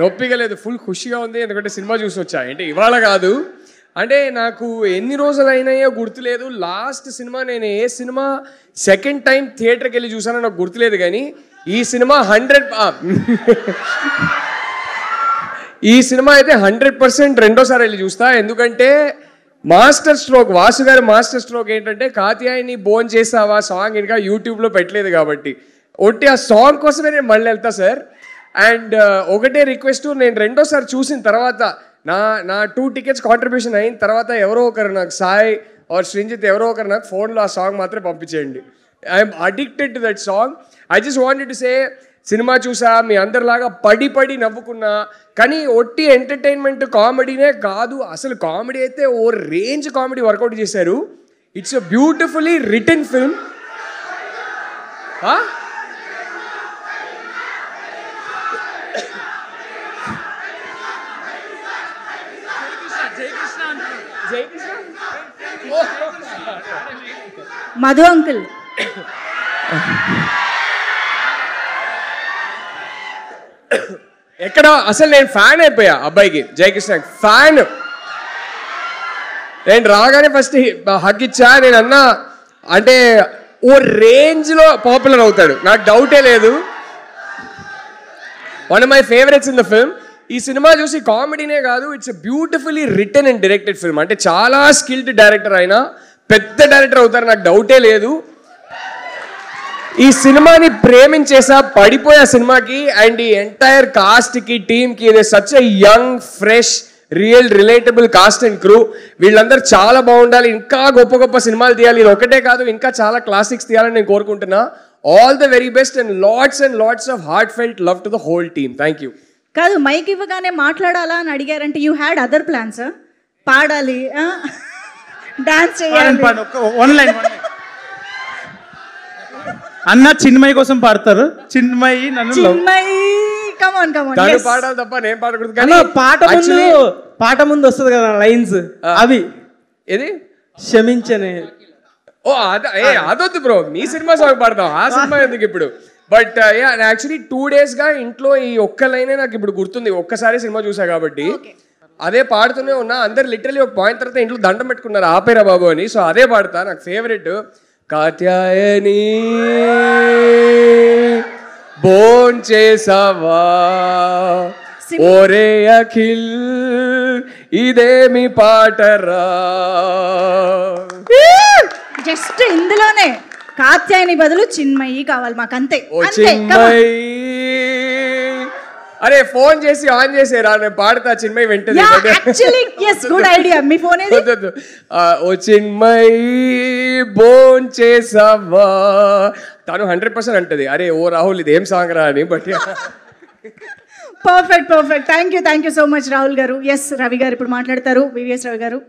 నొప్పిగా లేదు, ఫుల్ ఖుషిగా ఉంది. ఎందుకంటే సినిమా చూసి వచ్చా, అంటే ఇవాళ కాదు, అంటే నాకు ఎన్ని రోజులు అయినాయో గుర్తులేదు. లాస్ట్ సినిమా నేను ఏ సినిమా సెకండ్ టైం థియేటర్కి వెళ్ళి చూసానో నాకు గుర్తులేదు, కానీ ఈ సినిమా 100% రెండోసారి వెళ్ళి చూస్తా. ఎందుకంటే మాస్టర్ స్ట్రోక్, వాసు గారి మాస్టర్ స్ట్రోక్ ఏంటంటే కాత్యాయని బోన్ చేసావా సాంగ్ ఇంకా యూట్యూబ్లో పెట్టలేదు కాబట్టి ఒట్టి ఆ సాంగ్ కోసమే నేను మళ్ళీ వెళ్తా సార్. అండ్ ఒకటే రిక్వెస్ట్, నేను రెండోసారి చూసిన తర్వాత నా 2 టికెట్స్ కాంట్రిబ్యూషన్ అయిన తర్వాత ఎవరో ఒకరు నాకు సాయి ఆర్ శ్రీంజిత్ ఎవరో ఒకరు నాకు ఫోన్లో ఆ సాంగ్ మాత్రమే పంపించేయండి. I'm addicted to that song. I just wanted to say, cinema చూసా, మీ అందరిలాగా పడి నవ్వుకున్నా, కానీ ఒట్టి ఎంటర్టైన్మెంట్ కామెడీనే కాదు, అసలు కామెడీ అయితే ఓ రేంజ్ కామెడీ వర్కౌట్ చేశారు. It's a beautifully written film. Madhu uncle ఎక్కడ అసలు నేను ఫ్యాన్ అయిపోయా అబ్బాయికి, జయకృష్ణ ఫ్యాన్. నేను రాగానే ఫస్ట్ హగ్ ఇచ్చా. నేను అన్నా అంటే ఓ రేంజ్లో పాపులర్ అవుతాడు, నాకు డౌటే లేదు. One of my favourites in the film. ఈ సినిమా చూసి కామెడీనే కాదు, it's beautifully written and directed film. అంటే చాలా స్కిల్డ్ డైరెక్టర్ అయినా పెద్ద డైరెక్టర్ అవుతారు, నాకు డౌటే లేదు. ఈ సినిమాని ప్రేమించేసా, పడిపోయా సినిమాకి. అండ్ ఈ ఎంటైర్ కాస్ట్కి, టీమ్కి, ఇది such a young fresh real relatable cost and crew. వీళ్ళందరూ చాలా బాగుండాలి, ఇంకా గొప్ప గొప్ప సినిమాలు తీయాలి. ఇది ఒకటే కాదు, ఇంకా చాలా క్లాసిక్స్ తీయాలని నేను కోరుకుంటున్నా. All the very best and lots of heart felt love to the whole team. Thank you. కాదు, మైక్ ఇవ్వగానే మాట్లాడాలా అని అడిగారంటే యూ హ్యాడ్ అదర్ ప్లాన్స్? పాడాలి, డాన్స్ చేయాలి, అన్న చిన్మయి కోసం పాడతారు. చిన్మయి నన్ను పాడాలి తప్ప నేను పాడకూడదు. కానీ పాట ముందు వస్తుంది కదా లైన్స్, అవి ఏది క్షమించనే. ఓ అదొద్దు బ్రో, మీ సినిమా సాంగ్ పాడతాం, ఆ సినిమా ఎందుకు ఇప్పుడు. బట్ యాక్చువల్లీ 2 daysగా ఇంట్లో ఈ ఒక్క లైనే నాకు ఇప్పుడు గుర్తుంది, ఒక్కసారి సినిమా చూసా కాబట్టి అదే పాడుతూనే ఉన్నా. అందరు లిటరలీ ఒక పాయింట్ తర్వాత ఇంట్లో దండం పెట్టుకున్నారు ఆపేరా బాబు అని. సో అదే పాడతా, నాకు ఫేవరెట్. కాత్యాయని బోన్ చేసావా ఓరే అఖిల్ ఇదేమి పాటరా. జస్ట్ ఇందులోనే కాత్యాయని బదులు చిన్మయి కావాలి మాకు, అంతే. చిన్మయి అరే ఫోన్ చేసి ఆన్ చేసేరా, నేను పాడతా చిన్మయి వెంటనే. గుడ్ ఐడియా, మీ ఫోన్ ఓ చిన్మయి బోన్ చేసావా, తను 100% అంటది అరే ఓ రాహుల్ ఇది ఏం సాంగ్ రా అని. But perfect. Thank you so much Rahul గారు. ఎస్ రవి గారు ఇప్పుడు మాట్లాడతారు. వివిఎస్ రవి గారు.